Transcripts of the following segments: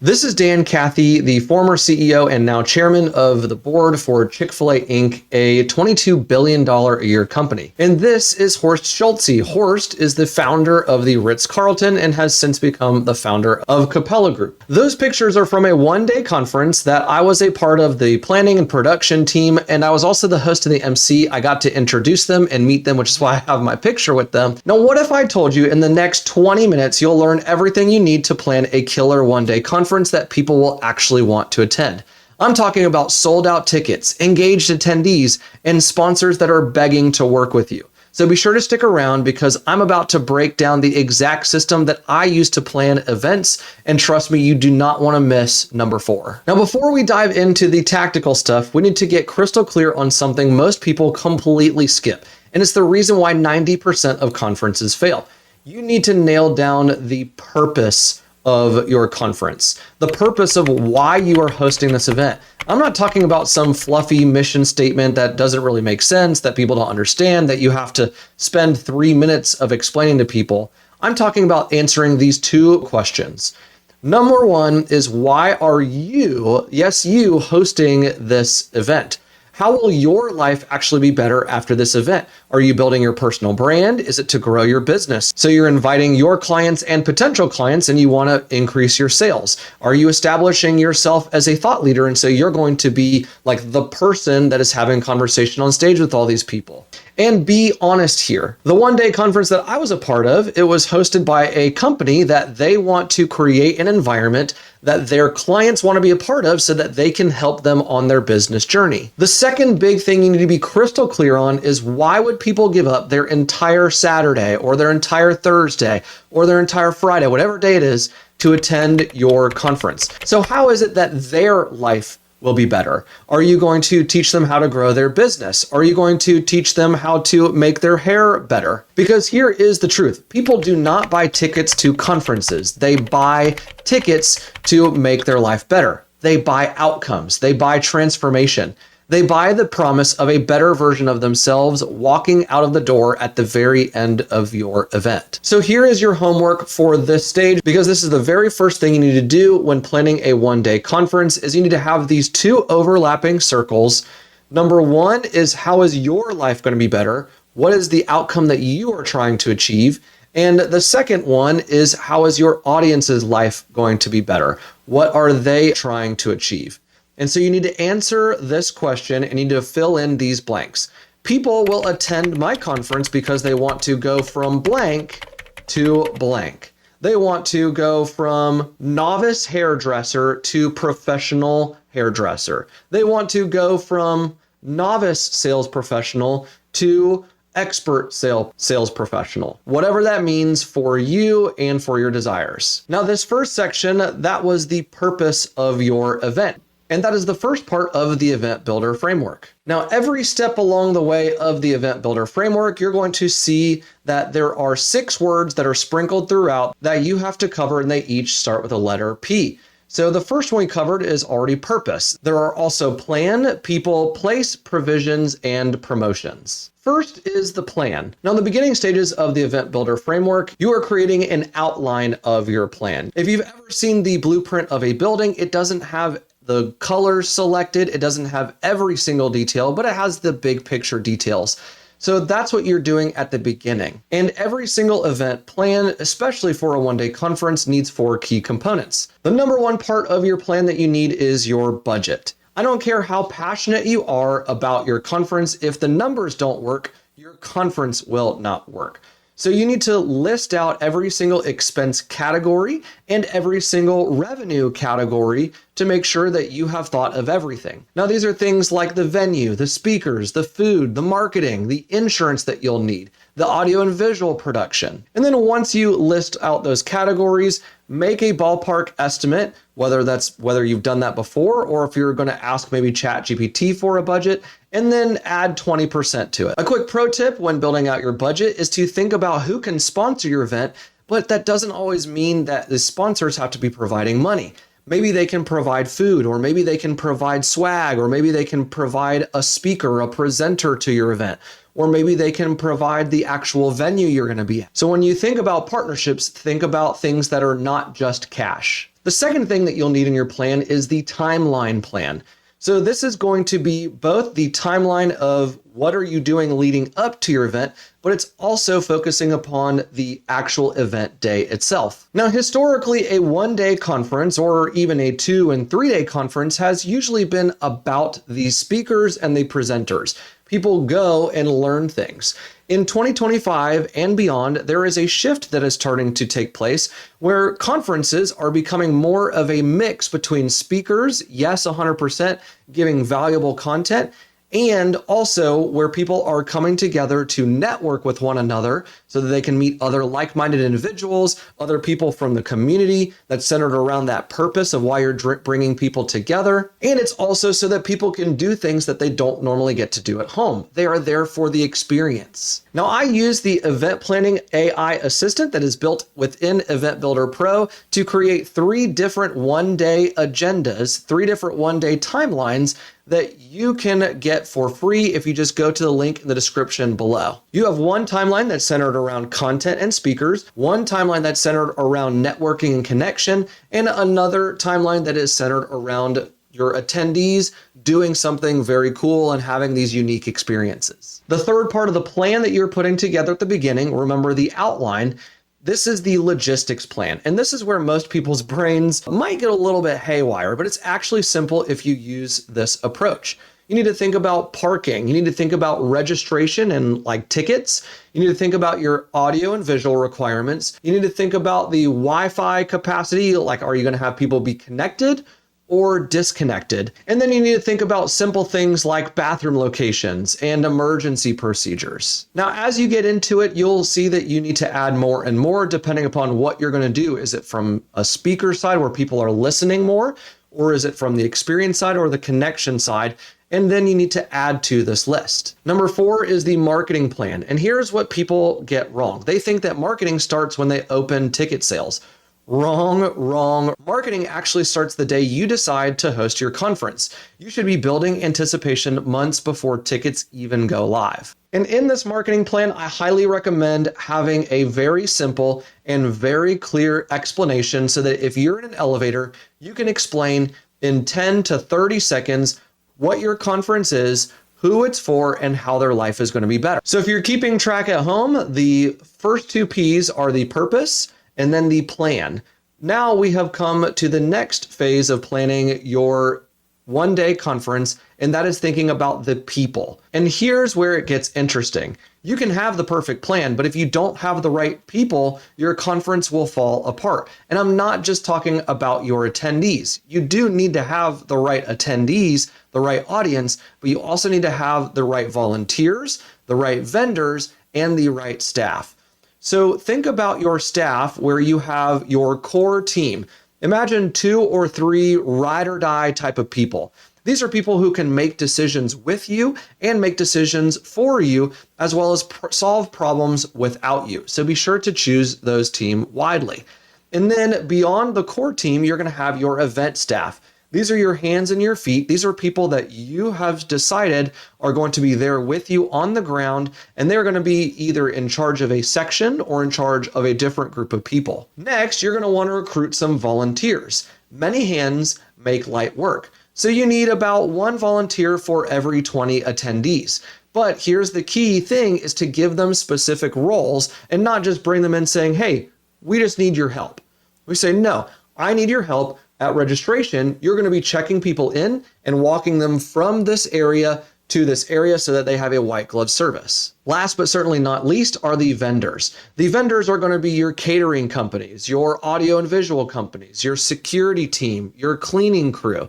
This is Dan Cathy, the former CEO and now chairman of the board for Chick-fil-A Inc., a $22 billion a year company. And this is Horst Schulze. Horst is the founder of the Ritz-Carlton and has since become the founder of Capella Group. Those pictures are from a one-day conference that I was a part of the planning and production team, and I was also the host and the MC. I got to introduce them and meet them, which is why I have my picture with them. Now, what if I told you in the next 20 minutes, you'll learn everything you need to plan a killer one-day conference that people will actually want to attend? I'm talking about sold out tickets, engaged attendees, and sponsors that are begging to work with you. So be sure to stick around because I'm about to break down the exact system that I use to plan events. And trust me, you do not want to miss number 4. Now, before we dive into the tactical stuff, we need to get crystal clear on something most people completely skip. And it's the reason why 90% of conferences fail. You need to nail down the purpose of your conference, the purpose of why you are hosting this event. I'm not talking about some fluffy mission statement that doesn't really make sense, that people don't understand, that you have to spend 3 minutes of explaining to people. I'm talking about answering these 2 questions. Number 1 is, why are you, yes, you, hosting this event? How will your life actually be better after this event? Are you building your personal brand? Is it to grow your business? So you're inviting your clients and potential clients and you want to increase your sales. Are you establishing yourself as a thought leader? And so you're going to be like the person that is having conversation on stage with all these people. And be honest here. The one-day conference that I was a part of, it was hosted by a company that they want to create an environment that their clients want to be a part of so that they can help them on their business journey. The second big thing you need to be crystal clear on is, why would people give up their entire Saturday or their entire Thursday or their entire Friday, whatever day it is, to attend your conference? So how is it that their life will be better? Are you going to teach them how to grow their business? Are you going to teach them how to make their hair better? Because here is the truth. People do not buy tickets to conferences. They buy tickets to make their life better. They buy outcomes. They buy transformation. They buy the promise of a better version of themselves walking out of the door at the very end of your event. So here is your homework for this stage, because this is the very first thing you need to do when planning a one-day conference. Is you need to have these 2 overlapping circles. Number 1 is, how is your life going to be better? What is the outcome that you are trying to achieve? And the second one is, how is your audience's life going to be better? What are they trying to achieve? And so you need to answer this question and you need to fill in these blanks. People will attend my conference because they want to go from blank to blank. They want to go from novice hairdresser to professional hairdresser. They want to go from novice sales professional to expert sales professional, whatever that means for you and for your desires. Now, this first section, that was the purpose of your event. And that is the first part of the Event Builder Framework. Now, every step along the way of the Event Builder Framework, you're going to see that there are 6 words that are sprinkled throughout that you have to cover, and they each start with a letter P. So the first one we covered is already purpose. There are also plan, people, place, provisions, and promotions. First is the plan. Now, in the beginning stages of the Event Builder Framework, you are creating an outline of your plan. If you've ever seen the blueprint of a building, it doesn't have the colors selected. It doesn't have every single detail, but it has the big picture details. So that's what you're doing at the beginning. And every single event plan, especially for a one-day conference, needs 4 key components. The number 1 part of your plan that you need is your budget. I don't care how passionate you are about your conference. If the numbers don't work, your conference will not work. So you need to list out every single expense category and every single revenue category to make sure that you have thought of everything. Now, these are things like the venue, the speakers, the food, the marketing, the insurance that you'll need, the audio and visual production. And then once you list out those categories, make a ballpark estimate, whether you've done that before or if you're going to ask maybe ChatGPT for a budget, and then add 20% to it. A quick pro tip when building out your budget is to think about who can sponsor your event, but that doesn't always mean that the sponsors have to be providing money. Maybe they can provide food, or maybe they can provide swag, or maybe they can provide a speaker, a presenter to your event, or maybe they can provide the actual venue you're going to be at. So when you think about partnerships, think about things that are not just cash. The second thing that you'll need in your plan is the timeline plan. So this is going to be both the timeline of what are you doing leading up to your event, but it's also focusing upon the actual event day itself. Now, historically, a one-day conference or even a 2- and 3-day conference has usually been about the speakers and the presenters. People go and learn things. In 2025 and beyond, there is a shift that is starting to take place where conferences are becoming more of a mix between speakers, yes, 100%, giving valuable content, and also where people are coming together to network with one another so that they can meet other like-minded individuals, other people from the community that's centered around that purpose of why you're bringing people together. And it's also so that people can do things that they don't normally get to do at home. They are there for the experience. Now, I use the event planning AI assistant that is built within Event Builder Pro to create 3 different one-day agendas, 3 different one-day timelines that you can get for free if you just go to the link in the description below. You have one timeline that's centered around content and speakers, one timeline that's centered around networking and connection, and another timeline that is centered around your attendees doing something very cool and having these unique experiences. The third part of the plan that you're putting together at the beginning, remember the outline, this is the logistics plan. And this is where most people's brains might get a little bit haywire, but it's actually simple if you use this approach. You need to think about parking. You need to think about registration and like tickets. You need to think about your audio and visual requirements. You need to think about the Wi-Fi capacity. Like, are you going to have people be connected or disconnected? And then you need to think about simple things like bathroom locations and emergency procedures. Now, as you get into it, you'll see that you need to add more and more depending upon what you're going to do. Is it from a speaker side where people are listening more, or is it from the experience side or the connection side? And then you need to add to this list. Number 4 is the marketing plan. And here's what people get wrong. They think that marketing starts when they open ticket sales. Wrong. Marketing actually starts the day you decide to host your conference. You should be building anticipation months before tickets even go live. And in this marketing plan, I highly recommend having a very simple and very clear explanation so that if you're in an elevator, you can explain in 10 to 30 seconds what your conference is, who it's for, and how their life is going to be better. So if you're keeping track at home, the first 2 P's are the purpose and then the plan. Now we have come to the next phase of planning your one-day conference, and that is thinking about the people. And here's where it gets interesting. You can have the perfect plan, but if you don't have the right people, your conference will fall apart. And I'm not just talking about your attendees. You do need to have the right attendees, the right audience, but you also need to have the right volunteers, the right vendors, and the right staff. So think about your staff where you have your core team. Imagine 2 or 3 ride or die type of people. These are people who can make decisions with you and make decisions for you, as well as solve problems without you. So be sure to choose those team widely. And then beyond the core team, you're going to have your event staff. These are your hands and your feet. These are people that you have decided are going to be there with you on the ground, and they're going to be either in charge of a section or in charge of a different group of people. Next, you're going to want to recruit some volunteers. Many hands make light work. So you need about 1 volunteer for every 20 attendees. But here's the key thing is to give them specific roles and not just bring them in saying, hey, we just need your help. We say, no, I need your help. At registration, you're going to be checking people in and walking them from this area to this area so that they have a white glove service. Last but certainly not least are the vendors. The vendors are going to be your catering companies, your audio and visual companies, your security team, your cleaning crew.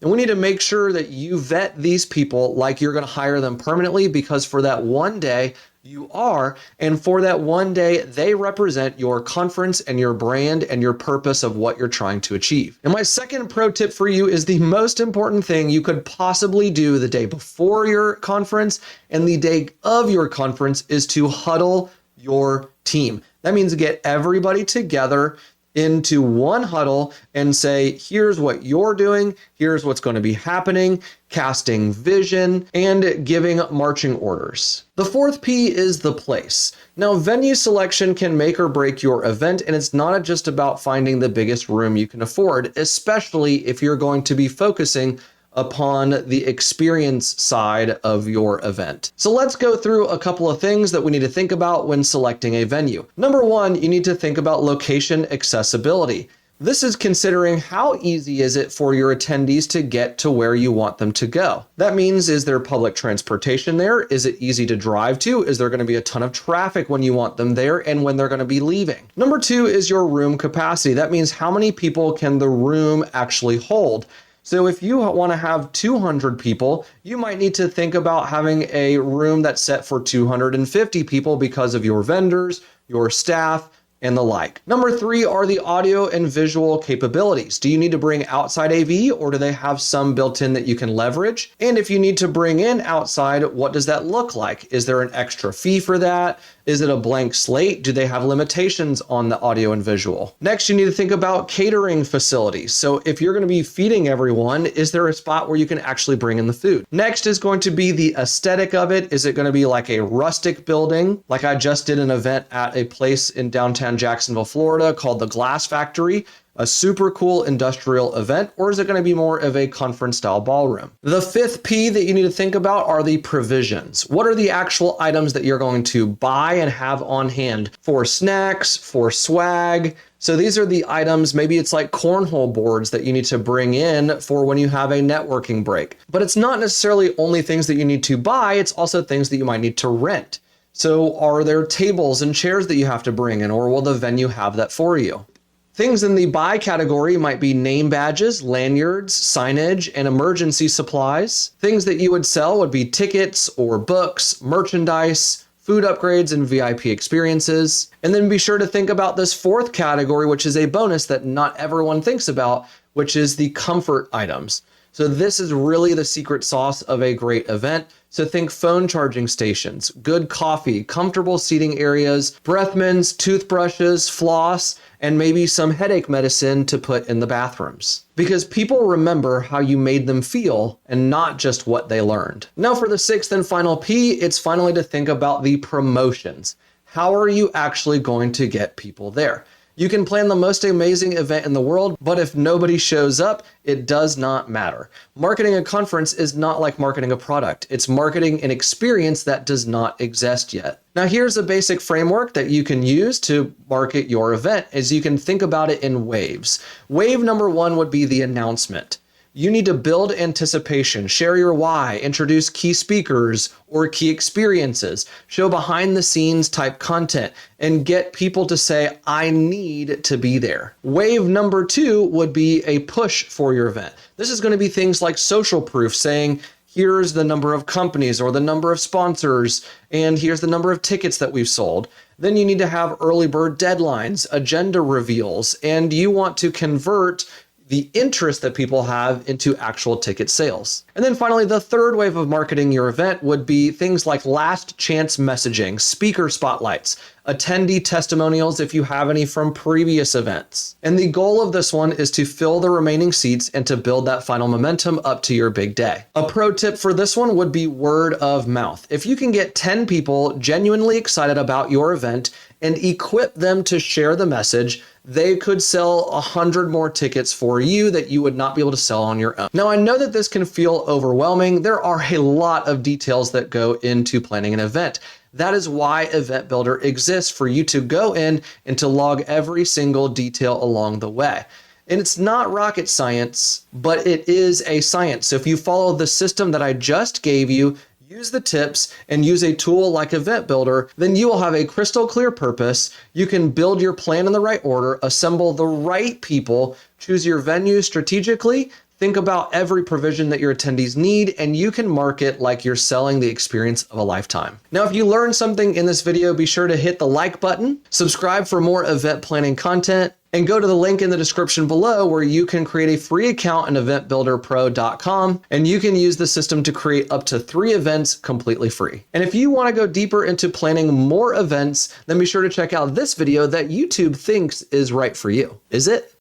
And we need to make sure that you vet these people like you're going to hire them permanently, because for that one day, you are, and for that one day, they represent your conference and your brand and your purpose of what you're trying to achieve. And my second pro tip for you is the most important thing you could possibly do the day before your conference and the day of your conference is to huddle your team. That means get everybody together into one huddle and say, here's what you're doing, here's what's going to be happening, casting vision, and giving marching orders. The fourth P is the place. Now, venue selection can make or break your event, and it's not just about finding the biggest room you can afford, especially if you're going to be focusing upon the experience side of your event. So let's go through a couple of things that we need to think about when selecting a venue. Number one, you need to think about location accessibility. This is considering how easy is it for your attendees to get to where you want them to go. That means, is there public transportation there? Is it easy to drive to? Is there going to be a ton of traffic when you want them there and when they're going to be leaving? Number two is your room capacity. That means how many people can the room actually hold? So if you want to have 200 people, you might need to think about having a room that's set for 250 people because of your vendors, your staff, and the like. Number three are the audio and visual capabilities. Do you need to bring outside AV, or do they have some built in that you can leverage? And if you need to bring in outside, what does that look like? Is there an extra fee for that? Is it a blank slate? Do they have limitations on the audio and visual? Next, you need to think about catering facilities. So if you're going to be feeding everyone, is there a spot where you can actually bring in the food? Next is going to be the aesthetic of it. Is it going to be like a rustic building? Like I just did an event at a place in downtown Jacksonville, Florida called the Glass Factory, a super cool industrial event, or is it going to be more of a conference style ballroom? The fifth P that you need to think about are the provisions. What are the actual items that you're going to buy and have on hand for snacks, for swag? So these are the items, maybe it's like cornhole boards that you need to bring in for when you have a networking break. But it's not necessarily only things that you need to buy, it's also things that you might need to rent. So are there tables and chairs that you have to bring in, or will the venue have that for you? Things in the buy category might be name badges, lanyards, signage, and emergency supplies. Things that you would sell would be tickets or books, merchandise, food upgrades, and VIP experiences. And then be sure to think about this fourth category, which is a bonus that not everyone thinks about, which is the comfort items. So this is really the secret sauce of a great event. So think phone charging stations, good coffee, comfortable seating areas, breath mints, toothbrushes, floss, and maybe some headache medicine to put in the bathrooms. Because people remember how you made them feel and not just what they learned. Now for the sixth and final P, it's finally to think about the promotions. How are you actually going to get people there? You can plan the most amazing event in the world, but if nobody shows up, it does not matter. Marketing a conference is not like marketing a product. It's marketing an experience that does not exist yet. Now, here's a basic framework that you can use to market your event, as you can think about it in waves. Wave number one would be the announcement. You need to build anticipation, share your why, introduce key speakers or key experiences, show behind the scenes type content, and get people to say, I need to be there. Wave number two would be a push for your event. This is going to be things like social proof, saying, here's the number of companies or the number of sponsors, and here's the number of tickets that we've sold. Then you need to have early bird deadlines, agenda reveals, and you want to convert the interest that people have into actual ticket sales. And then finally, the third wave of marketing your event would be things like last chance messaging, speaker spotlights, attendee testimonials if you have any from previous events. And the goal of this one is to fill the remaining seats and to build that final momentum up to your big day. A pro tip for this one would be word of mouth. If you can get 10 people genuinely excited about your event and equip them to share the message, they could sell 100 more tickets for you that you would not be able to sell on your own. Now, I know that this can feel overwhelming. There are a lot of details that go into planning an event. That is why Event Builder exists, for you to go in and to log every single detail along the way. And it's not rocket science, but it is a science. So if you follow the system that I just gave you, use the tips, and use a tool like Event Builder, then you will have a crystal clear purpose. You can build your plan in the right order, assemble the right people, choose your venue strategically, Think about every provision that your attendees need, and you can market like you're selling the experience of a lifetime. Now, if you learned something in this video, be sure to hit the like button, subscribe for more event planning content, and go to the link in the description below where you can create a free account in eventbuilderpro.com, and you can use the system to create up to 3 events completely free. And if you want to go deeper into planning more events, then be sure to check out this video that YouTube thinks is right for you. Is it?